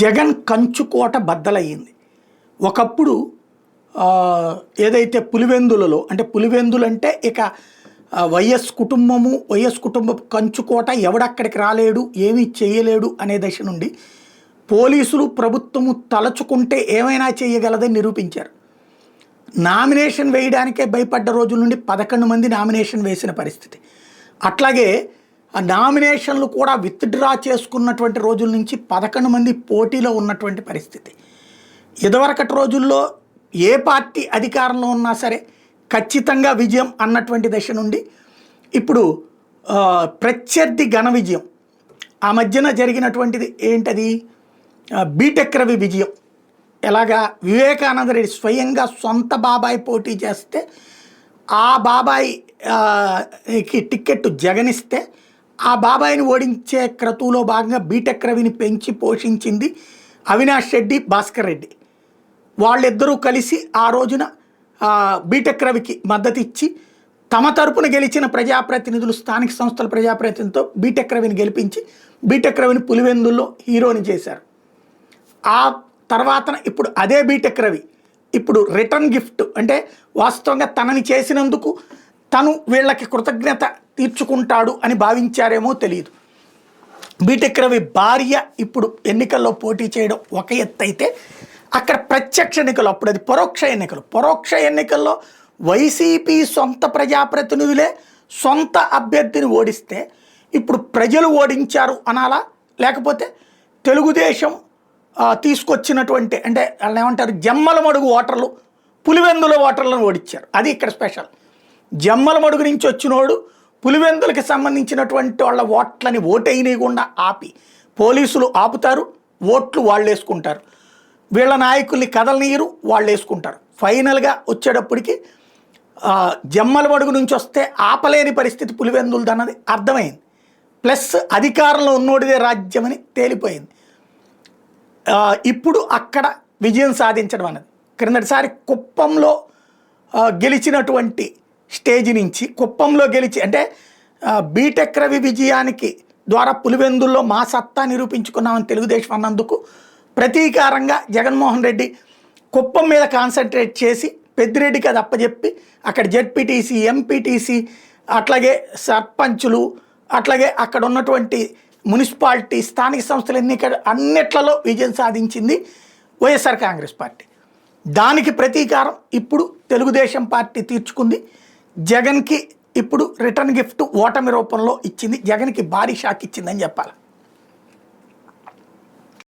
జగన్ కంచుకోట బద్దలయ్యింది. ఒకప్పుడు ఏదైతే పులివెందులలో అంటే పులివెందులు అంటే ఇక వైఎస్ కుటుంబ కంచుకోట, ఎవడక్కడికి రాలేడు, ఏమీ చేయలేడు అనే దశ నుండి పోలీసులు ప్రభుత్వము తలచుకుంటే ఏమైనా చేయగలదని నిరూపించారు. నామినేషన్ వేయడానికే భయపడ్డ రోజుల నుండి 11 మంది నామినేషన్ వేసిన పరిస్థితి. అట్లాగే ఆ నామినేషన్లు కూడా విత్డ్రా చేసుకున్నటువంటి రోజుల నుంచి 11 మంది పోటీలో ఉన్నటువంటి పరిస్థితి. ఇదివరకటి రోజుల్లో ఏ పార్టీ అధికారంలో ఉన్నా సరే ఖచ్చితంగా విజయం అన్నటువంటి దశ నుండి ఇప్పుడు ప్రత్యర్థి ఘన విజయం. ఆ మధ్యన జరిగినటువంటిది ఏంటది? బీటెక్ రవి విజయం. ఎలాగా? వివేకానంద రెడ్డి స్వయంగా సొంత బాబాయ్ పోటీ చేస్తే ఆ బాబాయికి టికెట్ జగనిస్తే ఆ బాబాయిని ఓడించే క్రతువులో భాగంగా బీటెక్ రవిని పెంచి పోషించింది అవినాష్ రెడ్డి, భాస్కర్ రెడ్డి. వాళ్ళిద్దరూ కలిసి ఆ రోజున బీటెక్ రవికి మద్దతు ఇచ్చి తమ తరపున గెలిచిన ప్రజాప్రతినిధులు, స్థానిక సంస్థల ప్రజాప్రతినిధులతో బీటెక్ రవిని గెలిపించి బీటెక్ రవిని పులివెందుల్లో హీరోని చేశారు. ఆ తర్వాత ఇప్పుడు అదే బీటెక్ రవి ఇప్పుడు రిటర్న్ గిఫ్ట్ అంటే వాస్తవంగా తనని చేసినందుకు తను వీళ్ళకి కృతజ్ఞత తీర్చుకుంటాడు అని భావించారేమో తెలియదు. బీటెక్ రవి భార్య ఇప్పుడు ఎన్నికల్లో పోటీ చేయడం ఒక ఎత్తు అయితే, అక్కడ ప్రత్యక్ష ఎన్నికలు, అప్పుడు అది పరోక్ష ఎన్నికల్లో వైసీపీ సొంత ప్రజాప్రతినిధులే సొంత అభ్యర్థిని ఓడిస్తే ఇప్పుడు ప్రజలు ఓడించారు అనాలా? లేకపోతే తెలుగుదేశం తీసుకొచ్చినటువంటి అంటే వాళ్ళని ఏమంటారు, జమ్మలమడుగు ఓటర్లు పులివెందుల ఓటర్లను ఓడించారు. అది ఇక్కడ స్పెషల్. జమ్మలమడుగు నుంచి వచ్చినోడు పులివెందులకి సంబంధించినటువంటి వాళ్ళ ఓట్లని ఓటైనకుండా ఆపి పోలీసులు ఆపుతారు, ఓట్లు వాళ్ళు వేసుకుంటారు, వీళ్ళ నాయకుల్ని కదలనీయరు, వాళ్ళు వేసుకుంటారు. ఫైనల్గా వచ్చేటప్పటికి జమ్మలమడుగు నుంచి వస్తే ఆపలేని పరిస్థితి పులివెందులది అన్నది అర్థమైంది. ప్లస్ అధికారంలో ఉన్నోడిదే రాజ్యం అని తేలిపోయింది. ఇప్పుడు అక్కడ విజయం సాధించడం అన్నది క్రిందటిసారి కుప్పంలో గెలిచినటువంటి స్టేజ్ నుంచి కుప్పంలో గెలిచి అంటే బీటెక్ రవి విజయానికి ద్వారా పులివెందుల్లో మా సత్తా నిరూపించుకున్నామని తెలుగుదేశం అన్నందుకు ప్రతీకారంగా జగన్మోహన్ రెడ్డి కుప్పం మీద కాన్సన్ట్రేట్ చేసి పెద్దిరెడ్డికి అది అప్పచెప్పి అక్కడ జెడ్పీటీసీ, ఎంపీటీసీ, అట్లాగే సర్పంచులు, అట్లాగే అక్కడ ఉన్నటువంటి మున్సిపాలిటీ, స్థానిక సంస్థల ఎన్నికలు అన్నిట్లలో విజయం సాధించింది వైఎస్ఆర్ కాంగ్రెస్ పార్టీ. దానికి ప్రతీకారం ఇప్పుడు తెలుగుదేశం పార్టీ తీర్చుకుంది. జగన్కి ఇప్పుడు రిటర్న్ గిఫ్ట్ ఓటమి రూపంలో ఇచ్చింది. జగన్కి భారీ షాక్ ఇచ్చిందని చెప్పాలి.